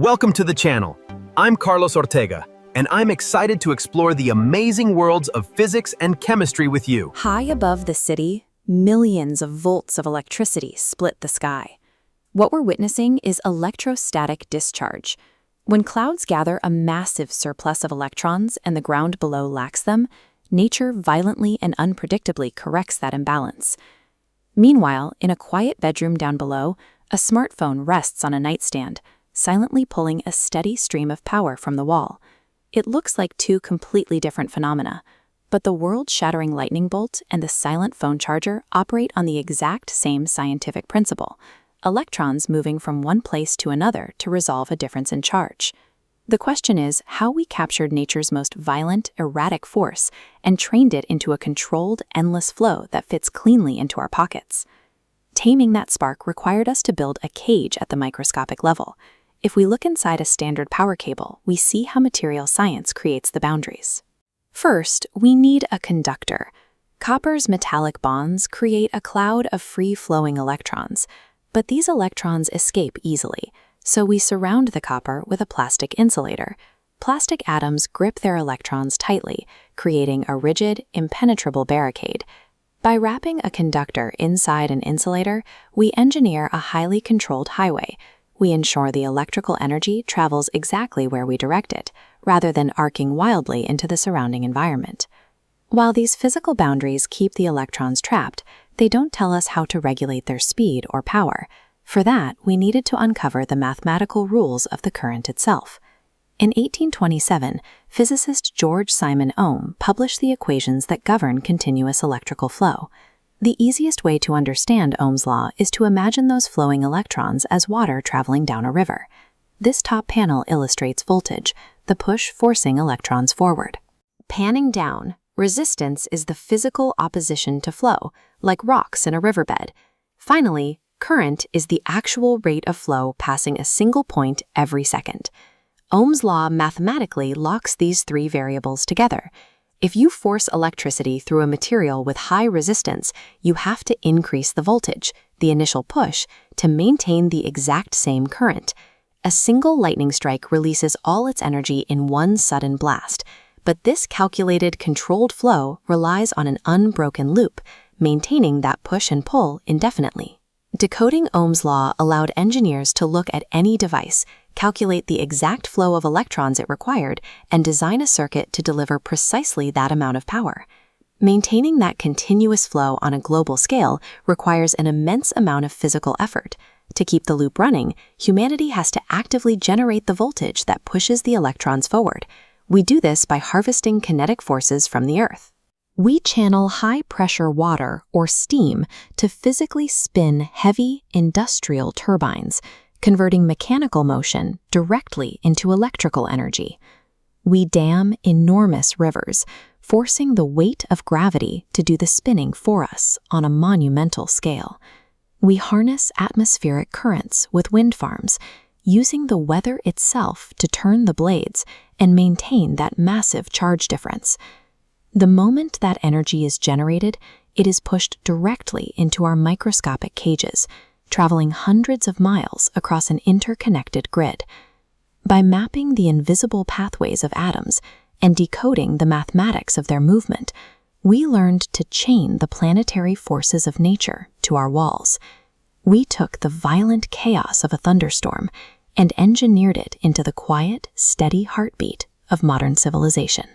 Welcome to the channel. I'm Carlos Ortega, and I'm excited to explore the amazing worlds of physics and chemistry with you. High above the city, millions of volts of electricity split the sky. What we're witnessing is electrostatic discharge. When clouds gather a massive surplus of electrons and the ground below lacks them, nature violently and unpredictably corrects that imbalance. Meanwhile, in a quiet bedroom down below, a smartphone rests on a nightstand, silently pulling a steady stream of power from the wall. It looks like two completely different phenomena, but the world-shattering lightning bolt and the silent phone charger operate on the exact same scientific principle: electrons moving from one place to another to resolve a difference in charge. The question is how we captured nature's most violent, erratic force and trained it into a controlled, endless flow that fits cleanly into our pockets. Taming that spark required us to build a cage at the microscopic level. If we look inside a standard power cable, we see how material science creates the boundaries. First, we need a conductor. Copper's metallic bonds create a cloud of free-flowing electrons, but these electrons escape easily, so we surround the copper with a plastic insulator. Plastic atoms grip their electrons tightly, creating a rigid, impenetrable barricade. By wrapping a conductor inside an insulator, we engineer a highly controlled highway. We ensure the electrical energy travels exactly where we direct it, rather than arcing wildly into the surrounding environment. While these physical boundaries keep the electrons trapped, they don't tell us how to regulate their speed or power. For that, we needed to uncover the mathematical rules of the current itself. In 1827, physicist George Simon Ohm published the equations that govern continuous electrical flow. The easiest way to understand Ohm's law is to imagine those flowing electrons as water traveling down a river. This top panel illustrates voltage, the push forcing electrons forward. Panning down, resistance is the physical opposition to flow, like rocks in a riverbed. Finally, current is the actual rate of flow passing a single point every second. Ohm's law mathematically locks these three variables together. If you force electricity through a material with high resistance, you have to increase the voltage, the initial push, to maintain the exact same current. A single lightning strike releases all its energy in one sudden blast, but this calculated, controlled flow relies on an unbroken loop, maintaining that push and pull indefinitely. Decoding Ohm's law allowed engineers to look at any device, calculate the exact flow of electrons it required, and design a circuit to deliver precisely that amount of power. Maintaining that continuous flow on a global scale requires an immense amount of physical effort. To keep the loop running, humanity has to actively generate the voltage that pushes the electrons forward. We do this by harvesting kinetic forces from the Earth. We channel high-pressure water, or steam, to physically spin heavy, industrial turbines, converting mechanical motion directly into electrical energy. We dam enormous rivers, forcing the weight of gravity to do the spinning for us on a monumental scale. We harness atmospheric currents with wind farms, using the weather itself to turn the blades and maintain that massive charge difference. The moment that energy is generated, it is pushed directly into our microscopic cages, traveling hundreds of miles across an interconnected grid. By mapping the invisible pathways of atoms and decoding the mathematics of their movement, we learned to chain the planetary forces of nature to our walls. We took the violent chaos of a thunderstorm and engineered it into the quiet, steady heartbeat of modern civilization.